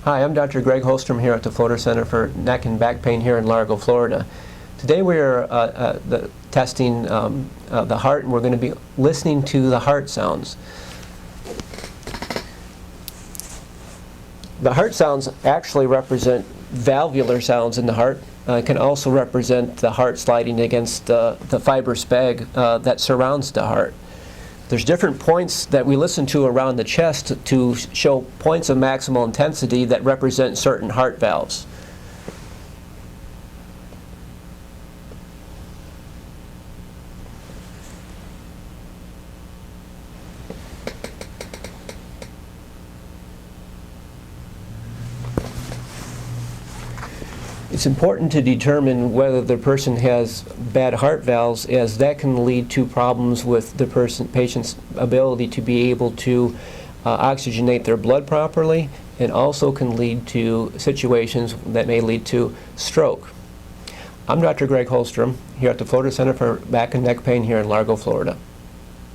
Hi, I'm Dr. Greg Hollstrom here at the Floater Center for Neck and Back Pain here in Largo, Florida. Today we are testing the heart, and we're going to be listening to the heart sounds. The heart sounds actually represent valvular sounds in the heart. It can also represent the heart sliding against the fibrous bag that surrounds the heart. There's different points that we listen to around the chest to show points of maximal intensity that represent certain heart valves. It's important to determine whether the person has bad heart valves, as that can lead to problems with the patient's ability to be able to oxygenate their blood properly, and also can lead to situations that may lead to stroke. I'm Dr. Greg Hollstrom here at the Floater Center for Back and Neck Pain here in Largo, Florida.